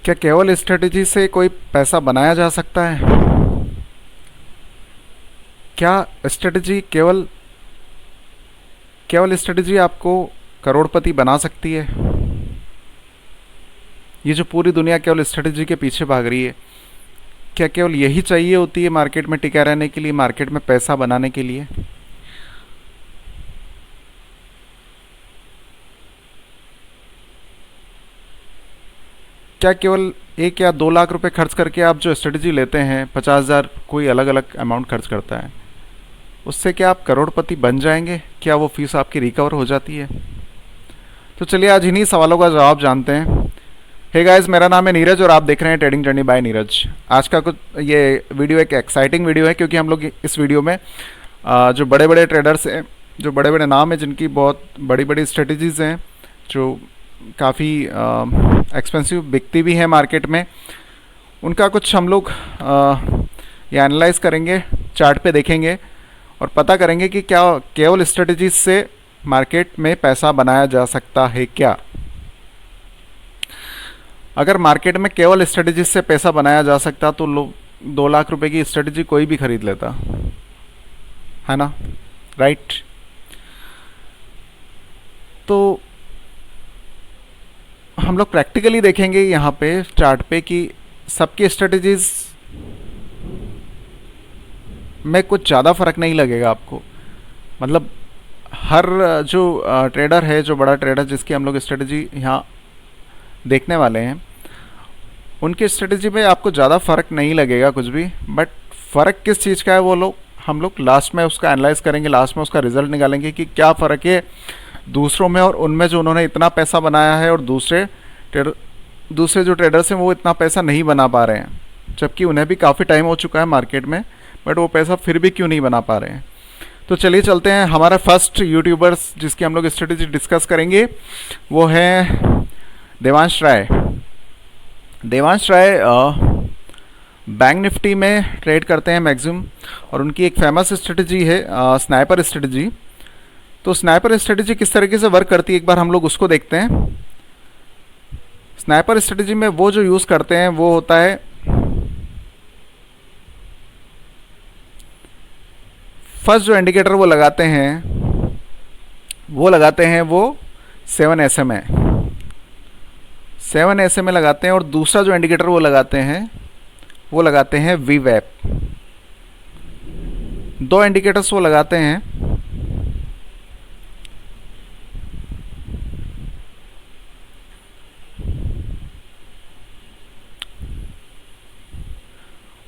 क्या केवल स्ट्रेटेजी से कोई पैसा बनाया जा सकता है? क्या स्ट्रेटेजी केवल केवल स्ट्रेटेजी आपको करोड़पति बना सकती है? ये जो पूरी दुनिया केवल स्ट्रेटेजी के पीछे भाग रही है, क्या केवल यही चाहिए होती है मार्केट में टिका रहने के लिए, मार्केट में पैसा बनाने के लिए? क्या केवल 1 या 2 लाख रुपए खर्च करके आप जो स्ट्रेटजी लेते हैं, 50,000 कोई अलग अलग अमाउंट खर्च करता है, उससे क्या आप करोड़पति बन जाएंगे? क्या वो फीस आपकी रिकवर हो जाती है? तो चलिए आज इन्हीं सवालों का जवाब जानते हैं। हे गाइस, मेरा नाम है नीरज और आप देख रहे हैं ट्रेडिंग जर्नी बाय नीरज। आज का कुछ ये वीडियो एक एक्साइटिंग वीडियो है, क्योंकि हम लोग इस वीडियो में जो बड़े बड़े ट्रेडर्स हैं, जो बड़े बड़े नाम हैं, जिनकी बहुत बड़ी बड़ी स्ट्रेटजीज़ हैं, जो काफ़ी एक्सपेंसिव बिकती भी है मार्केट में, उनका कुछ हम लोग ये एनालाइज करेंगे, चार्ट पे देखेंगे और पता करेंगे कि क्या केवल स्ट्रेटजीज से मार्केट में पैसा बनाया जा सकता है क्या। अगर मार्केट में केवल स्ट्रेटजीज से पैसा बनाया जा सकता तो लोग 2 लाख रुपए की स्ट्रेटजी कोई भी खरीद लेता, है ना? राइट। तो हम लोग प्रैक्टिकली देखेंगे यहाँ पे चार्ट पे कि सबकी स्ट्रेटजीज में कुछ ज़्यादा फ़र्क नहीं लगेगा आपको। मतलब हर जो ट्रेडर है, जो बड़ा ट्रेडर जिसकी हम लोग स्ट्रेटजी यहाँ देखने वाले हैं, उनकी स्ट्रेटजी में आपको ज़्यादा फ़र्क नहीं लगेगा कुछ भी। बट फ़र्क किस चीज़ का है वो लोग हम लोग लास्ट में उसका एनालाइज करेंगे, लास्ट में उसका रिजल्ट निकालेंगे कि क्या फ़र्क है दूसरों में और उनमें जो उन्होंने इतना पैसा बनाया है, और दूसरे जो ट्रेडर्स हैं वो इतना पैसा नहीं बना पा रहे हैं, जबकि उन्हें भी काफ़ी टाइम हो चुका है मार्केट में, बट वो पैसा फिर भी क्यों नहीं बना पा रहे हैं। तो चलिए चलते हैं। हमारा फर्स्ट यूट्यूबर्स जिसकी हम लोग स्ट्रेटजी डिस्कस करेंगे वो है देवांश राय। देवांश राय बैंक निफ्टी में ट्रेड करते हैं मैक्सिमम, और उनकी एक फेमस स्ट्रेटजी है स्नाइपर स्ट्रेटजी। तो स्नाइपर स्ट्रेटजी किस तरीके से वर्क करती है, एक बार हम लोग उसको देखते हैं। स्नाइपर स्ट्रेटजी में वो जो यूज़ करते हैं वो होता है, फर्स्ट जो इंडिकेटर वो लगाते हैं वो 7 SMA 7 SMA लगाते हैं, और दूसरा जो इंडिकेटर वो लगाते हैं वीवैप। 2 इंडिकेटर्स वो लगाते हैं,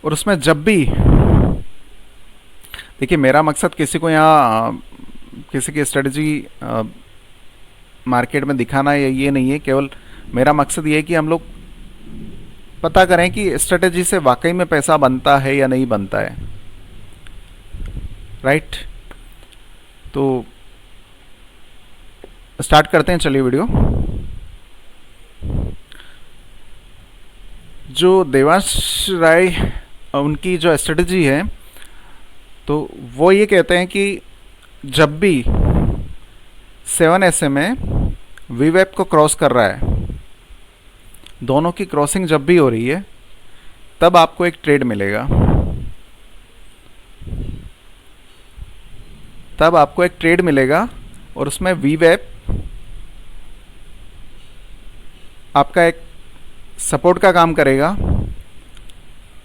और उसमें जब भी देखिए, मेरा मकसद किसी को यहाँ किसी की स्ट्रेटजी मार्केट में दिखाना या ये नहीं है, केवल मेरा मकसद ये है कि हम लोग पता करें कि स्ट्रेटजी से वाकई में पैसा बनता है या नहीं बनता है। राइट। तो स्टार्ट करते हैं, चलिए वीडियो। जो देवांश राय उनकी जो स्ट्रेटजी है, तो वो ये कहते हैं कि जब भी 7 SMA वीवैप को क्रॉस कर रहा है, दोनों की क्रॉसिंग जब भी हो रही है, तब आपको एक ट्रेड मिलेगा। और उसमें वीवैप आपका एक सपोर्ट का काम करेगा,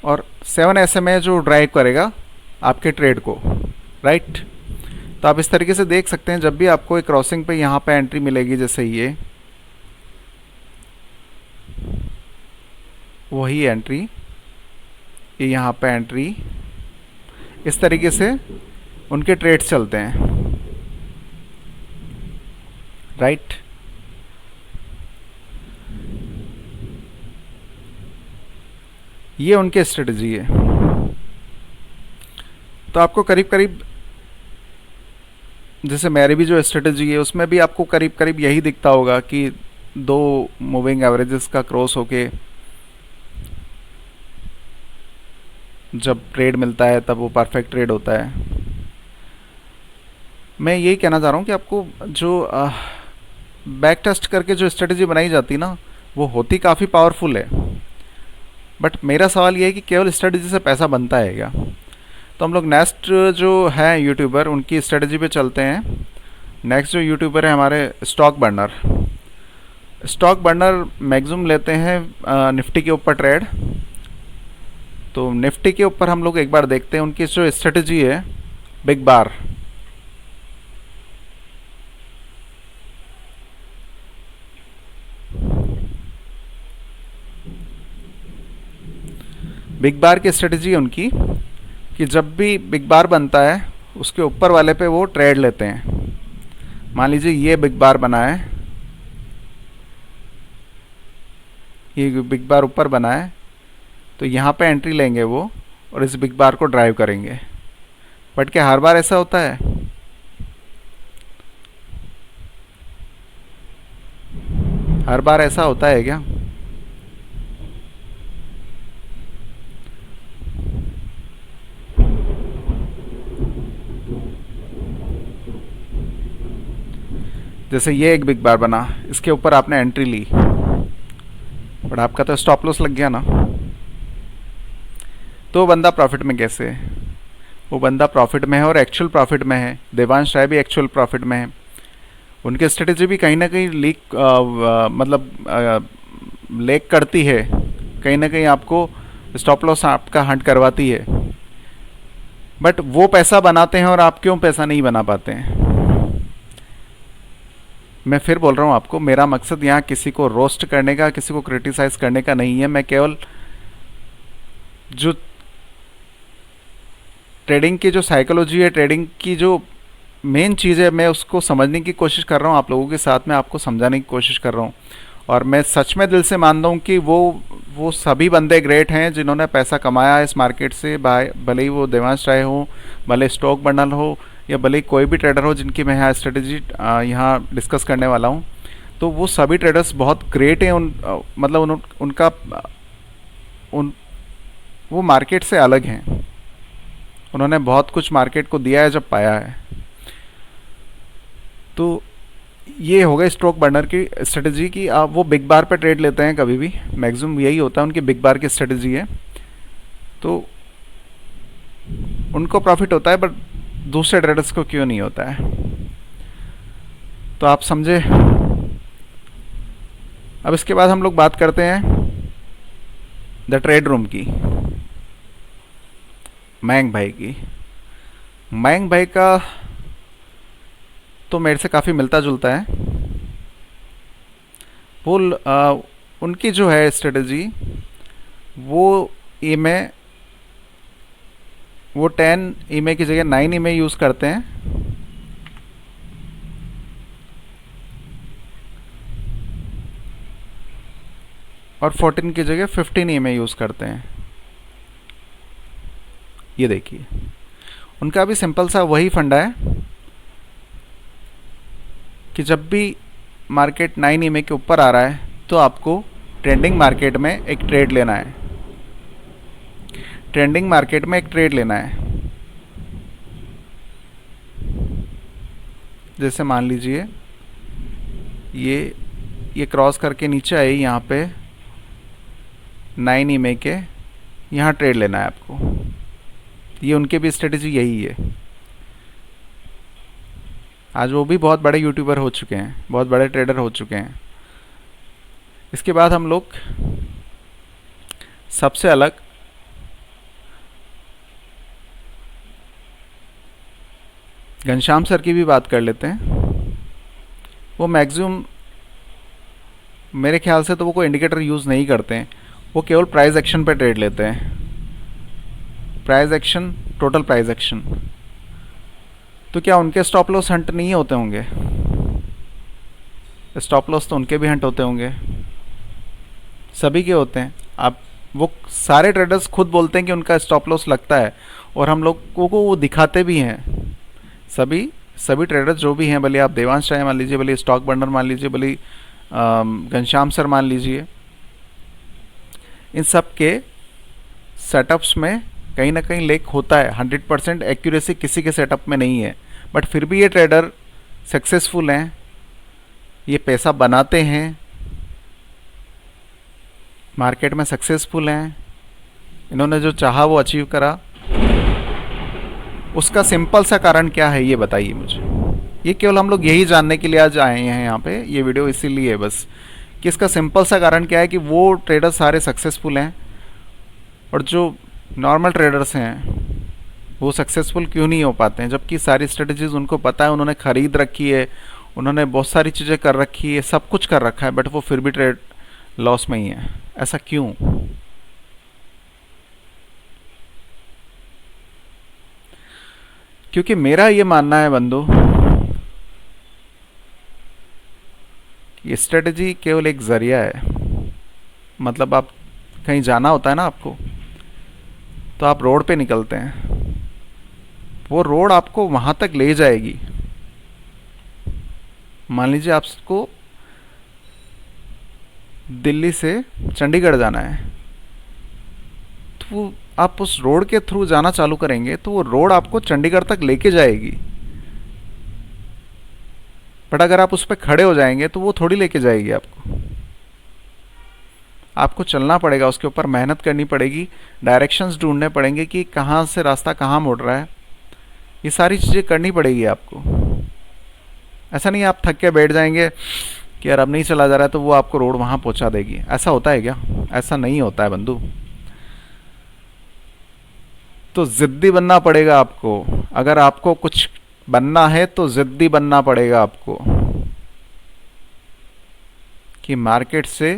और 7 SMA जो ड्राइव करेगा आपके ट्रेड को। राइट। तो आप इस तरीके से देख सकते हैं, जब भी आपको एक क्रॉसिंग पे यहाँ पे एंट्री मिलेगी, जैसे ये वही एंट्री, ये यहाँ पे एंट्री, इस तरीके से उनके ट्रेड्स चलते हैं। राइट। ये उनकी स्ट्रेटजी है। तो आपको करीब करीब, जैसे मेरी भी जो स्ट्रेटजी है उसमें भी आपको करीब करीब यही दिखता होगा कि 2 मूविंग एवरेजेस का क्रॉस होके जब ट्रेड मिलता है तब वो परफेक्ट ट्रेड होता है। मैं यही कहना चाह रहा हूँ कि आपको जो बैक टेस्ट करके जो स्ट्रेटजी बनाई जाती ना, वो होती काफ़ी पावरफुल है। बट मेरा सवाल ये है कि केवल स्ट्रेटजी से पैसा बनता है क्या? तो हम लोग नेक्स्ट जो है यूट्यूबर उनकी स्ट्रेटजी पे चलते हैं। नेक्स्ट जो यूट्यूबर है हमारे stock burner. Stock burner maximum लेते हैं निफ्टी के ऊपर ट्रेड। तो निफ्टी के ऊपर हम लोग एक बार देखते हैं उनकी जो स्ट्रेटजी है। बिग बार, बिग बार की स्ट्रेटजी है उनकी कि जब भी बिग बार बनता है उसके ऊपर वाले पे वो ट्रेड लेते हैं। मान लीजिए ये बिग बार बना है, ये बिग बार ऊपर बना है, तो यहाँ पे एंट्री लेंगे वो और इस बिग बार को ड्राइव करेंगे। बट क्या हर बार ऐसा होता है? हर बार ऐसा होता है क्या? जैसे ये एक बिग बार बना, इसके ऊपर आपने एंट्री ली, बट आपका तो स्टॉप लॉस लग गया ना। तो वो बंदा प्रॉफिट में कैसे है? वो बंदा प्रॉफिट में है और एक्चुअल प्रॉफिट में है। देवांश राय भी एक्चुअल प्रॉफिट में है। उनकी स्ट्रेटेजी भी कहीं ना कहीं लीक लेक करती है, कहीं ना कहीं आपको स्टॉप लॉस आपका हंट करवाती है। बट वो पैसा बनाते हैं और आप क्यों पैसा नहीं बना पाते हैं? मैं फिर बोल रहा हूँ आपको, मेरा मकसद यहाँ किसी को रोस्ट करने का, किसी को क्रिटिसाइज करने का नहीं है। मैं केवल जो ट्रेडिंग की जो साइकोलॉजी है, ट्रेडिंग की जो मेन चीज़ है, मैं उसको समझने की कोशिश कर रहा हूँ, आप लोगों के साथ में आपको समझाने की कोशिश कर रहा हूँ। और मैं सच में दिल से मानता हूँ कि वो सभी बंदे ग्रेट हैं जिन्होंने पैसा कमाया है इस मार्केट से, भले ही वो देवांश राय हो, भले स्टॉक बंडल हो, या भले ही कोई भी ट्रेडर हो जिनकी मैं यहाँ स्ट्रेटेजी यहाँ डिस्कस करने वाला हूँ। तो वो सभी ट्रेडर्स बहुत ग्रेट हैं। मतलब उनका उन वो मार्केट से अलग हैं। उन्होंने बहुत कुछ मार्केट को दिया है जब पाया है। तो ये हो गया स्टॉक बर्नर की स्ट्रेटजी की। आप वो बिग बार पे ट्रेड लेते हैं कभी भी, मैक्सिमम यही होता है उनकी बिग बार की स्ट्रेटजी है। तो उनको प्रॉफिट होता है, बट दूसरे ट्रेडर्स को क्यों नहीं होता है? तो आप समझे। अब इसके बाद हम लोग बात करते हैं द ट्रेड रूम की, मयंक भाई की। मयंक भाई का तो मेरे से काफ़ी मिलता जुलता है। वो उनकी जो है स्ट्रेटजी, वो ई में वो 10 ईमे की जगह 9 ईमे यूज़ करते हैं। और 14 की जगह 15 ईमे यूज़ करते हैं। ये देखिए, उनका भी सिंपल सा वही फंडा है कि जब भी मार्केट 9 ईमे के ऊपर आ रहा है तो आपको ट्रेंडिंग मार्केट में एक ट्रेड लेना है। ट्रेंडिंग मार्केट में एक ट्रेड लेना है। जैसे मान लीजिए ये क्रॉस करके नीचे आई यहाँ पे 9 ईमे के, यहाँ ट्रेड लेना है आपको। ये उनके भी स्ट्रेटजी यही है। आज वो भी बहुत बड़े यूट्यूबर हो चुके हैं, बहुत बड़े ट्रेडर हो चुके हैं। इसके बाद हम लोग सबसे अलग घनश्याम सर की भी बात कर लेते हैं। वो मैक्सिमम मेरे ख्याल से तो वो कोई इंडिकेटर यूज़ नहीं करते हैं। वो केवल प्राइस एक्शन पे ट्रेड लेते हैं। Price action, total price action. तो क्या उनके स्टॉप लॉस हंट नहीं होते होंगे? स्टॉप लॉस तो उनके भी हंट होते होंगे, सभी के होते हैं। आप वो सारे ट्रेडर्स खुद बोलते हैं कि उनका स्टॉप लॉस लगता है, और हम लोगों को वो दिखाते भी हैं। सभी ट्रेडर्स जो भी हैं, भले आप देवांश राय मान लीजिए, भले स्टॉक बर्नर मान लीजिए, भले घनश्याम सर मान लीजिए, इन सब के सेटअप्स में कहीं ना कहीं लेक होता है। 100% एक्यूरेसी किसी के सेटअप में नहीं है, बट फिर भी ये ट्रेडर सक्सेसफुल हैं, ये पैसा बनाते हैं, मार्केट में सक्सेसफुल हैं, इन्होंने जो चाहा वो अचीव करा। उसका सिंपल सा कारण क्या है ये बताइए मुझे। ये केवल हम लोग यही जानने के लिए आज आए हैं यहाँ पे, ये वीडियो इसीलिए है बस, कि इसका सिंपल सा कारण क्या है कि वो ट्रेडर सारे सक्सेसफुल हैं और जो नॉर्मल ट्रेडर्स हैं वो सक्सेसफुल क्यों नहीं हो पाते हैं, जबकि सारी स्ट्रेटजीज उनको पता है, उन्होंने खरीद रखी है, उन्होंने बहुत सारी चीज़ें कर रखी है, सब कुछ कर रखा है, बट वो फिर भी ट्रेड लॉस में ही है। ऐसा क्यों? क्योंकि मेरा ये मानना है बंधु, ये स्ट्रेटजी केवल एक जरिया है। मतलब आप कहीं जाना होता है ना आपको, तो आप रोड पे निकलते हैं, वो रोड आपको वहाँ तक ले जाएगी। मान लीजिए आपको दिल्ली से चंडीगढ़ जाना है, तो वो आप उस रोड के थ्रू जाना चालू करेंगे तो वो रोड आपको चंडीगढ़ तक लेके जाएगी। बट अगर आप उस पर खड़े हो जाएंगे तो वो थोड़ी लेके जाएगी आपको। आपको चलना पड़ेगा, उसके ऊपर मेहनत करनी पड़ेगी, डायरेक्शंस ढूंढने पड़ेंगे कि कहाँ से रास्ता कहाँ मुड़ रहा है, ये सारी चीज़ें करनी पड़ेगी आपको। ऐसा नहीं आप थक के बैठ जाएंगे कि यार अब नहीं चला जा रहा है तो वो आपको रोड वहाँ पहुँचा देगी। ऐसा होता है क्या? ऐसा नहीं होता है बंधु। तो ज़िद्दी बनना पड़ेगा आपको। अगर आपको कुछ बनना है तो ज़िद्दी बनना पड़ेगा आपको, कि मार्केट से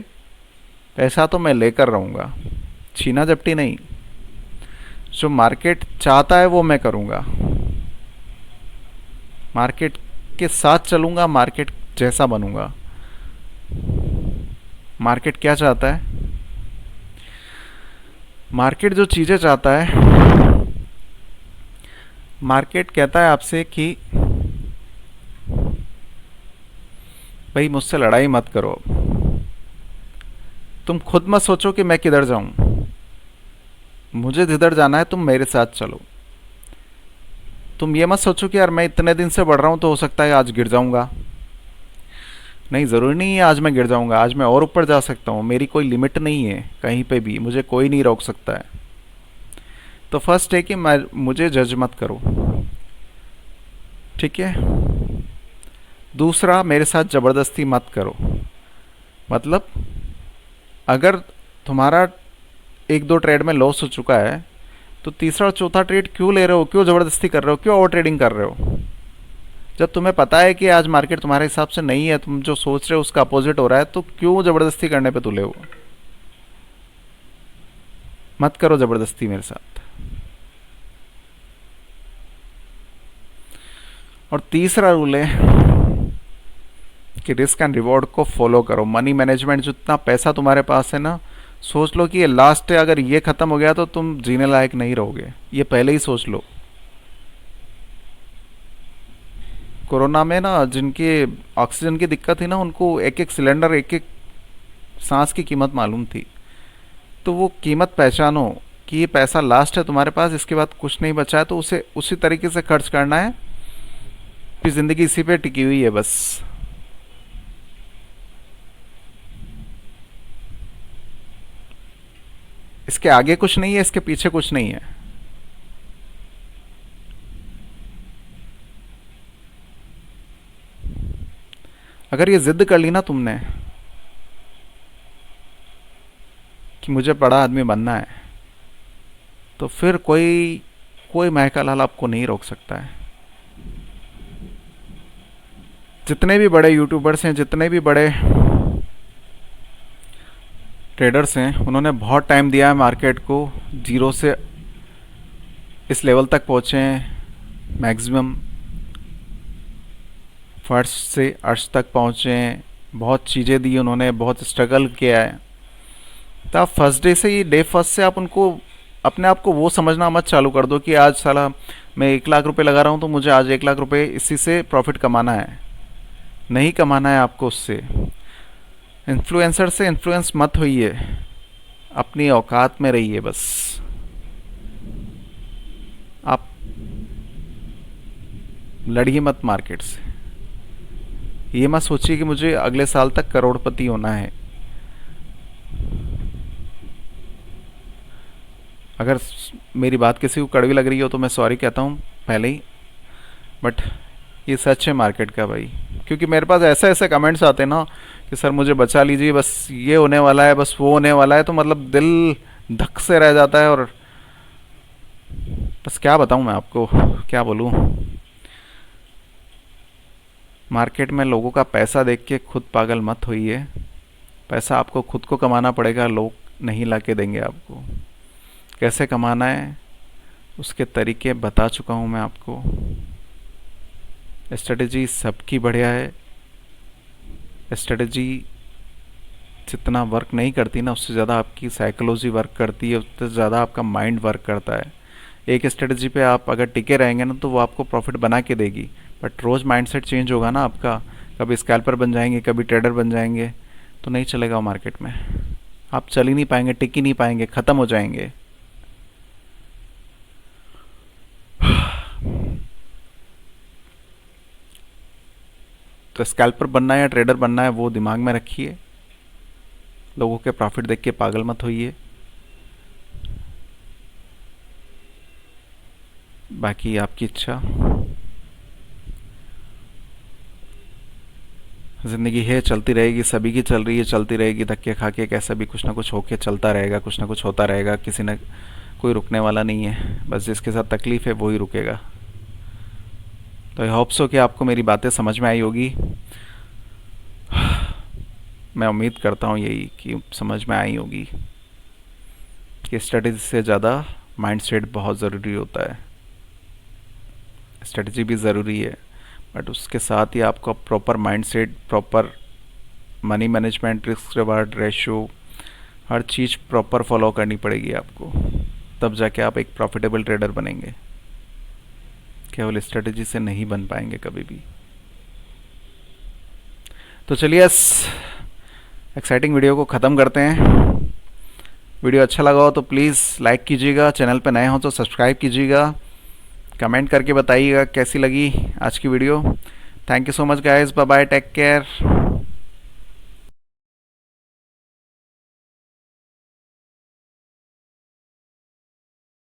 पैसा तो मैं लेकर रहूँगा, छीना झपटी नहीं। जो मार्केट चाहता है वो मैं करूँगा, मार्केट के साथ चलूँगा, मार्केट जैसा बनूँगा। मार्केट क्या चाहता है? मार्केट जो चीज़ें चाहता है, मार्केट कहता है आपसे कि भाई मुझसे लड़ाई मत करो, तुम खुद मत सोचो कि मैं किधर जाऊं, मुझे जिधर जाना है तुम मेरे साथ चलो। तुम ये मत सोचो कि यार मैं इतने दिन से बढ़ रहा हूं तो हो सकता है आज गिर जाऊंगा। नहीं, ज़रूरी नहीं है आज मैं गिर जाऊंगा, आज मैं और ऊपर जा सकता हूँ। मेरी कोई लिमिट नहीं है कहीं पे भी, मुझे कोई नहीं रोक सकता है। तो फर्स्ट है कि मुझे जज मत करो, ठीक है। दूसरा, मेरे साथ ज़बरदस्ती मत करो। मतलब अगर तुम्हारा एक दो ट्रेड में लॉस हो चुका है तो तीसरा और चौथा ट्रेड क्यों ले रहे हो, क्यों ज़बरदस्ती कर रहे हो, क्यों ओवर ट्रेडिंग कर रहे हो? जब तुम्हें पता है कि आज मार्केट तुम्हारे हिसाब से नहीं है, तुम जो सोच रहे हो उसका अपोजिट हो रहा है, तो क्यों ज़बरदस्ती करने पे तुले हो? मत करो ज़बरदस्ती मेरे साथ। और तीसरा रूल है कि रिस्क एंड रिवॉर्ड को फॉलो करो। मनी मैनेजमेंट, जितना पैसा तुम्हारे पास है ना, सोच लो कि ये लास्ट है, अगर ये ख़त्म हो गया तो तुम जीने लायक नहीं रहोगे, ये पहले ही सोच लो। कोरोना में ना जिनके ऑक्सीजन की दिक्कत थी ना, उनको एक एक सिलेंडर, एक एक सांस की कीमत मालूम थी। तो वो कीमत पहचानो कि ये पैसा लास्ट है तुम्हारे पास, इसके बाद कुछ नहीं बचा है, तो उसे उसी तरीके से खर्च करना है। फिर ज़िंदगी इसी पे टिकी हुई है बस। इसके आगे कुछ नहीं है, इसके पीछे कुछ नहीं है। अगर ये जिद कर ली ना तुमने कि मुझे बड़ा आदमी बनना है, तो फिर कोई कोई महका लाल आपको नहीं रोक सकता है। जितने भी बड़े यूट्यूबर्स हैं, जितने भी बड़े ट्रेडर्स हैं, उन्होंने बहुत टाइम दिया है मार्केट को, जीरो से इस लेवल तक पहुँचे हैं, मैक्सिमम फर्श से अर्श तक पहुँचे हैं। बहुत चीज़ें दी उन्होंने, बहुत स्ट्रगल किया है। तो आप फर्स्ट डे से ही, डे फर्स्ट से आप उनको, अपने आप को वो समझना मत चालू कर दो कि आज साला मैं 1 लाख रुपए लगा रहा हूँ तो मुझे आज 1 लाख रुपए इसी से प्रॉफिट कमाना है। नहीं कमाना है आपको उससे। इन्फ्लुएंसर से इन्फ्लुएंस मत होइए, अपनी औकात में रहिए बस। आप लड़िए मत मार्केट से। ये मत सोचिए कि मुझे अगले साल तक करोड़पति होना है। अगर मेरी बात किसी को कड़वी लग रही हो तो मैं सॉरी कहता हूँ पहले ही, बट ये सच है मार्केट का भाई। क्योंकि मेरे पास ऐसे ऐसे कमेंट्स आते हैं ना कि सर मुझे बचा लीजिए, बस ये होने वाला है, बस वो होने वाला है, तो मतलब दिल धक से रह जाता है। और बस क्या बताऊँ मैं आपको, क्या बोलूँ। मार्केट में लोगों का पैसा देख के खुद पागल मत होइए। पैसा आपको खुद को कमाना पड़ेगा, लोग नहीं ला के देंगे आपको। कैसे कमाना है उसके तरीके बता चुका हूँ मैं आपको। स्ट्रेटजी सबकी बढ़िया है। स्ट्रेटजी जितना वर्क नहीं करती ना, उससे ज़्यादा आपकी साइकोलॉजी वर्क करती है, उससे ज़्यादा आपका माइंड वर्क करता है। एक स्ट्रेटजी पे आप अगर टिके रहेंगे ना तो वो आपको प्रॉफिट बना के देगी, बट रोज़ माइंडसेट चेंज होगा ना आपका, कभी स्कैल्पर बन जाएंगे, कभी ट्रेडर बन जाएंगे, तो नहीं चलेगा वो मार्केट में। आप चल ही नहीं पाएंगे, टिक ही नहीं पाएंगे, ख़त्म हो जाएंगे। तो स्कैल्पर बनना है या ट्रेडर बनना है वो दिमाग में रखिए। लोगों के प्रॉफिट देख के पागल मत होइए। बाकी आपकी इच्छा। ज़िंदगी है, चलती रहेगी, सभी की चल रही है, चलती रहेगी, धक्के खा के कैसा भी कुछ ना कुछ होके चलता रहेगा, कुछ ना कुछ होता रहेगा, किसी ने कोई रुकने वाला नहीं है। बस जिसके साथ तकलीफ़ है वही रुकेगा। तो आई होप सो कि आपको मेरी बातें समझ में आई होगी। मैं उम्मीद करता हूँ यही कि समझ में आई होगी कि स्ट्रेटजी से ज़्यादा माइंडसेट बहुत ज़रूरी होता है। स्ट्रेटजी भी ज़रूरी है, बट उसके साथ ही आपको proper mindset, proper money management, risk reward ratio, हर चीज़ प्रॉपर फॉलो करनी पड़ेगी आपको। तब जाके आप एक प्रॉफिटेबल ट्रेडर बनेंगे। केवल स्ट्रेटजी से नहीं बन पाएंगे कभी भी। तो चलिए इस एक्साइटिंग वीडियो को ख़त्म करते हैं। वीडियो अच्छा लगा हो तो प्लीज़ लाइक कीजिएगा, चैनल पर नए हो तो सब्सक्राइब कीजिएगा, कमेंट करके बताइएगा कैसी लगी आज की video. Thank you so much guys, bye bye, take care.